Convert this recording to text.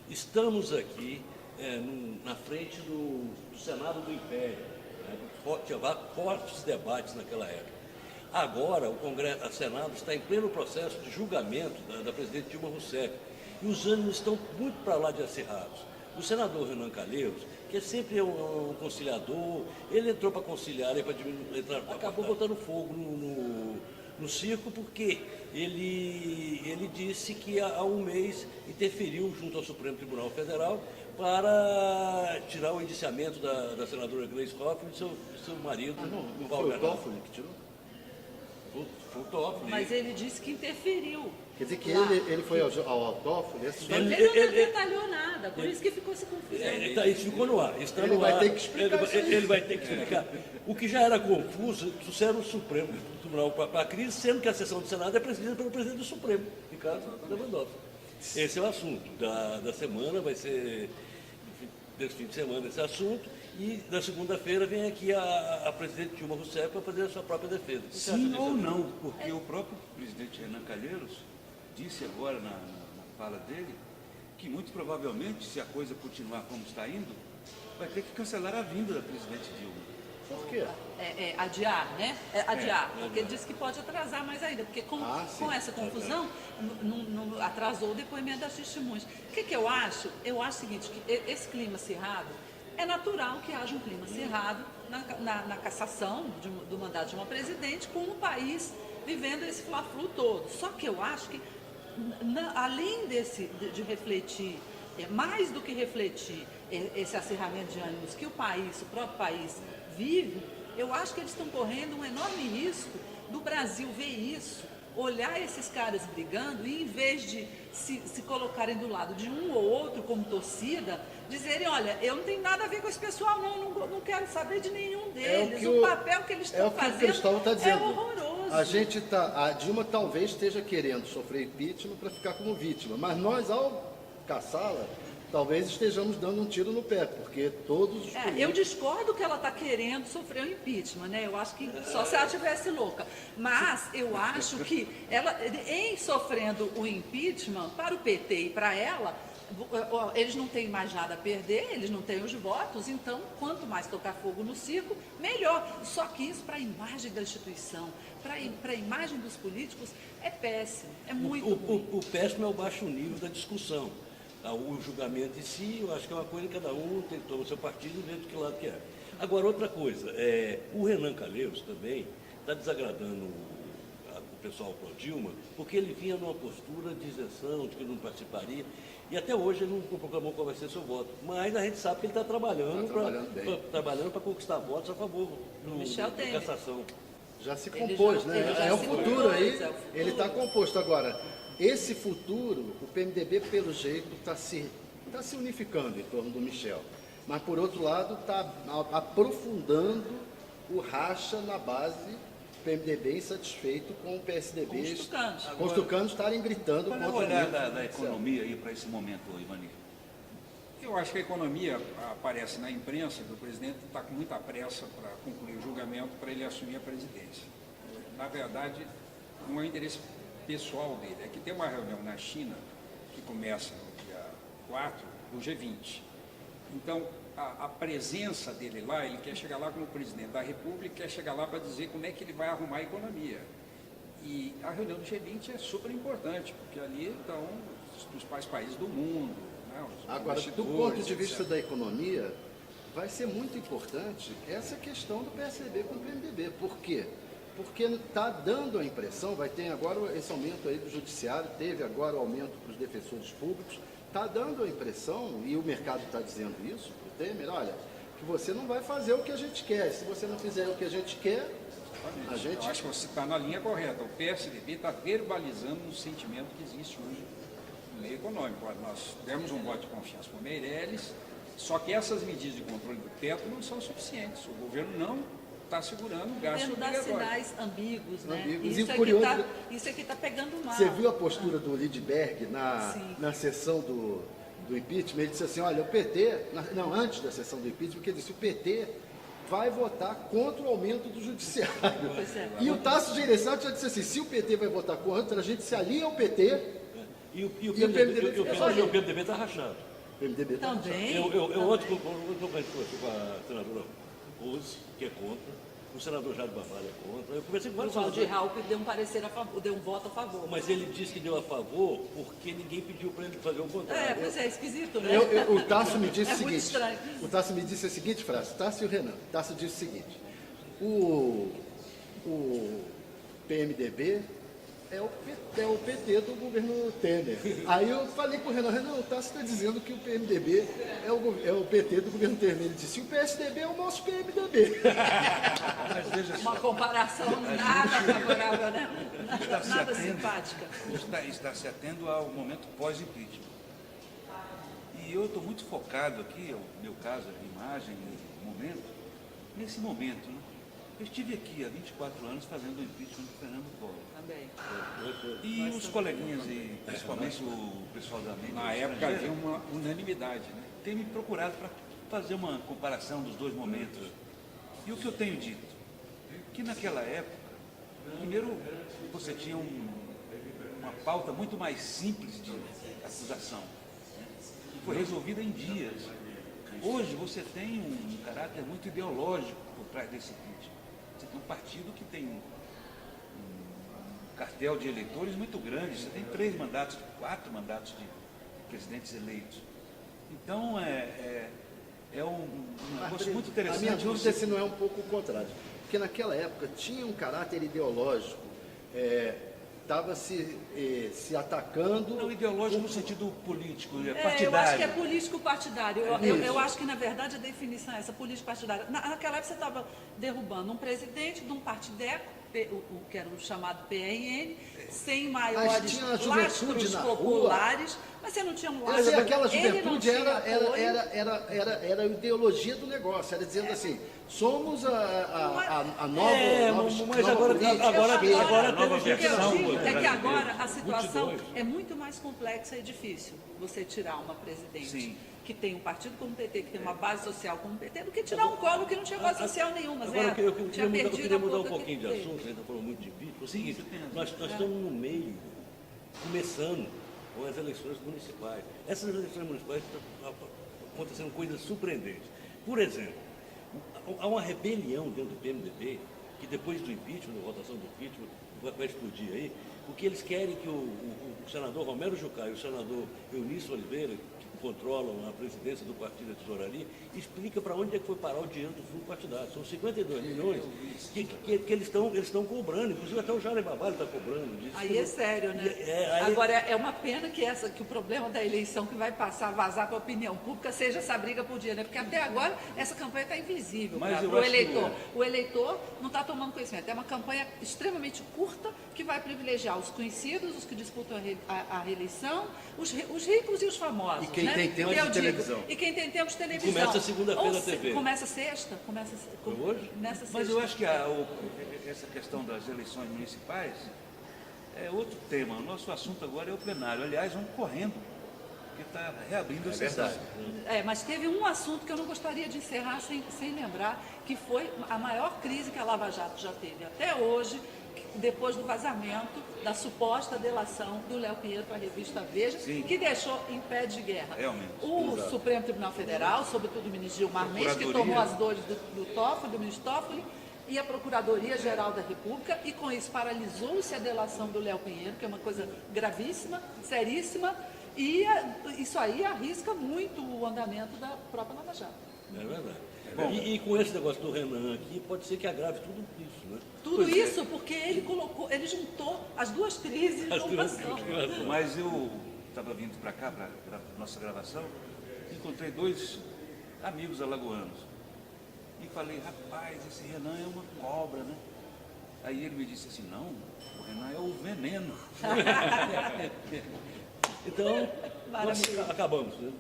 Estamos aqui na frente do Senado do Império, né? Tinha fortes debates naquela época. Agora, o Senado está em pleno processo de julgamento da presidente Dilma Rousseff e os ânimos estão muito para lá de acirrados. O senador Renan Calheiros, que é sempre um conciliador, ele entrou para conciliar, acabou botando fogo no circo porque ele disse que há um mês interferiu junto ao Supremo Tribunal Federal para tirar o indiciamento da senadora Gleisi Hoffmann e seu marido. Não foi o Toffoli que tirou? Foi o Toffoli. Mas ele disse que interferiu. Quer dizer que ele foi ao Toffoli? Ele não detalhou nada, por isso que ficou essa confusão. Isso ficou no ar. Ele vai ter que explicar. Ele vai ter que explicar. O que já era confuso, trouxeram o Supremo Tribunal para a crise, sendo que a sessão do Senado é presidida pelo presidente do Supremo, Ricardo Lewandowski. Esse é o assunto da semana, vai ser desse fim de semana esse assunto, e na segunda-feira vem aqui a presidente Dilma Rousseff para fazer a sua própria defesa. Sim ou não, porque o próprio presidente Renan Calheiros disse agora na fala dele que muito provavelmente, se a coisa continuar como está indo, vai ter que cancelar a vinda da presidente Dilma. Por quê? Adiar, né? Adiar, porque ele disse que pode atrasar mais ainda, porque com essa confusão, não atrasou o depoimento das testemunhas. O que eu acho? Eu acho o seguinte, que esse clima acirrado, é natural que haja um clima acirrado na cassação do mandato de uma presidente, com o país vivendo esse fla-flu todo. Só que eu acho que, além de refletir, mais do que refletir esse acirramento de ânimos que o próprio país vive, eu acho que eles estão correndo um enorme risco do Brasil ver isso, olhar esses caras brigando e, em vez de se colocarem do lado de um ou outro como torcida, dizerem, olha, eu não tenho nada a ver com esse pessoal, não quero saber de nenhum deles, o papel que eles estão fazendo é horroroso. A Dilma talvez esteja querendo sofrer impeachment para ficar como vítima, mas nós, ao caçá-la, talvez estejamos dando um tiro no pé, porque todos os políticos... Eu discordo que ela está querendo sofrer o impeachment, né? Eu acho que só se ela estivesse louca. Mas eu acho que ela, em sofrendo o impeachment, para o PT e para ela, eles não têm mais nada a perder, eles não têm os votos, então quanto mais tocar fogo no circo, melhor. Só que isso para a imagem da instituição, para a imagem dos políticos, é péssimo, é muito ruim. O péssimo é o baixo nível da discussão. O julgamento em si, eu acho que é uma coisa que cada um toma o seu partido e vê de que lado que é. Agora, outra coisa, o Renan Calheiros também está desagradando o pessoal pro Dilma, porque ele vinha numa postura de isenção, de que não participaria, e até hoje ele não proclamou qual vai ser seu voto. Mas a gente sabe que ele está trabalhando para conquistar votos a favor da cassação. Já se compôs, né? É o futuro aí, ele está composto. Agora, esse futuro, o PMDB, pelo jeito, está se unificando em torno do Michel. Mas, por outro lado, está aprofundando o racha na base do PMDB insatisfeito com o PSDB. Com os tucanos estarem gritando contra o olhar da economia aí para esse momento, Ivanir? Eu acho que a economia aparece na imprensa que o presidente está com muita pressa para concluir o julgamento para ele assumir a presidência. Na verdade, não é interesse pessoal dele, é que tem uma reunião na China que começa no dia 4 do G20. Então, a presença dele lá, ele quer chegar lá como presidente da República, quer chegar lá para dizer como é que ele vai arrumar a economia. E a reunião do G20 é super importante, porque ali estão os principais países do mundo. Né, agora, do ponto de vista da economia, vai ser muito importante essa questão do PSDB com o PMDB. Por quê? Porque está dando a impressão, vai ter agora esse aumento aí do judiciário, teve agora o aumento para os defensores públicos, está dando a impressão, e o mercado está dizendo isso para o Temer, olha, que você não vai fazer o que a gente quer, se você não fizer o que a gente quer, a gente... Eu acho que você está na linha correta, o PSDB está verbalizando um sentimento que existe hoje no meio econômico. Nós demos um voto de confiança para o Meirelles, só que essas medidas de controle do teto não são suficientes, o governo não está segurando o gasto obrigatório. Dá sinais ambíguos, né? Isso aqui está pegando mal. Você viu a postura do Lindbergh na sessão do impeachment? Ele disse assim, olha, o PT, antes da sessão do impeachment, ele disse, o PT vai votar contra o aumento do judiciário. E o Tasso Gereissati já disse assim, se o PT vai votar contra, a gente se alia ao PT e o PMDB está rachado. PMDB Também. Ontem conversei com a senadora Rose, que é contra, o senador Jair Barbalho é contra. Eu conversei com O vários Valdir senadores. Raupp deu um parecer a favor, deu um voto a favor. Mas ele disse que deu a favor porque ninguém pediu para ele fazer o contrário. Pois é esquisito, né? O Tasso me disse É o muito seguinte. estranho. O Tasso me disse a seguinte frase, Tasso e o Renan. Tasso disse o seguinte, o PMDB é o PT do governo Temer. Aí eu falei com o Renan, o Tasso está dizendo que o PMDB é o PT do governo Temer. Ele disse, o PSDB é o nosso PMDB. Mas veja só, Uma comparação nada favorável, né? está se Nada atendo- simpática. está se atendo ao momento pós-impeachment. E eu estou muito focado aqui, o meu caso, a imagem, o momento, nesse momento. Né? Eu estive aqui há 24 anos fazendo o impeachment do Fernando Collor. Também. E os coleguinhas, e principalmente o pessoal da mídia Na época estrangeira, havia uma unanimidade, né? tem me procurado para fazer uma comparação dos dois momentos. E o que eu tenho dito? Que naquela época, primeiro, você tinha uma pauta muito mais simples de acusação, que foi resolvida em dias. Hoje você tem um caráter muito ideológico por trás desse impeachment. Você tem um partido que tem um cartel de eleitores muito grande, você tem 4 mandatos de presidentes eleitos. Então, é um negócio muito interessante. A minha dúvida você- é se não é um pouco o contrário. Porque naquela época tinha um caráter ideológico, estava se atacando. Não ideológico no sentido político, Eu partidário. acho que é político-partidário. Eu acho que, na verdade, a definição é essa, político-partidária. Naquela época, você estava derrubando um presidente de um partideco, o que era o chamado PRN, sem maiores tinha a juventude lastros na rua. populares, mas você não tinha um Quer lastro. dizer, aquela Ele não juventude tinha era, apoio. era a ideologia do negócio, era dizendo assim, somos a nova, mas nova agora política. agora teve O que eu versão digo é que brasileira, agora a situação 22. é muito mais complexa e difícil você tirar uma presidente Sim. que tem um partido como o PT, que tem uma base social como o PT, do que tirar um Collor que não tinha base social nenhuma, Agora, zero. eu Tinha perdido queria a mudar um pouca pouquinho de que teve. assunto, a gente está falando muito de impeachment. É o seguinte, nós estamos no meio, começando com as eleições municipais. Essas eleições municipais estão acontecendo coisas surpreendentes. Por exemplo, há uma rebelião dentro do PMDB, que depois do impeachment, da votação do impeachment, vai explodir aí, porque eles querem que o senador Romero Jucá e o senador Eunício Oliveira, que controlam a presidência do Partido da Tesouraria, explica para onde é que foi parar o dinheiro do fundo partidário. São 52 milhões que eles estão cobrando, inclusive até o Jair Barbalho está cobrando. Aí é sério, né? Aí- Agora, é uma pena que o problema da eleição que vai passar a vazar para a opinião pública seja essa briga por dinheiro, né? Porque até agora essa campanha está invisível Mas para eu o acho que eleitor. O eleitor não está tomando conhecimento. É uma campanha extremamente curta que vai privilegiar os conhecidos, os que disputam a reeleição, os ricos e os famosos. E quem né? tem tempo Que eu de digo, televisão. E quem tem tempo de televisão. Começa segunda-feira a TV. Começa sexta. Foi hoje? Nessa sexta. Mas eu acho que essa questão das eleições municipais é outro tema. O nosso assunto agora é o plenário. Aliás, vamos correndo, porque está reabrindo a sessão. Mas teve um assunto que eu não gostaria de encerrar sem lembrar, que foi a maior crise que a Lava Jato já teve até hoje, depois do vazamento da suposta delação do Léo Pinheiro para a revista Veja, Sim. que deixou em pé de guerra Realmente. o Supremo Tribunal Federal, sobretudo o ministro Gilmar Mendes, que Procuradoria. tomou as dores do Toffoli, do ministro Toffoli, e a Procuradoria-Geral da República, e com isso paralisou-se a delação do Léo Pinheiro, que é uma coisa gravíssima, seríssima, e isso aí arrisca muito o andamento da própria Lava Jato. É verdade. E com esse negócio do Renan aqui, pode ser que agrave tudo isso, né? Tudo isso porque ele juntou as duas crises As numa duas só. crises. Mas eu estava vindo para cá, para a nossa gravação, encontrei 2 amigos alagoanos. E falei, rapaz, esse Renan é uma cobra, né? Aí ele me disse assim, não, o Renan é o veneno. Então, nós Maravilha. acabamos, né?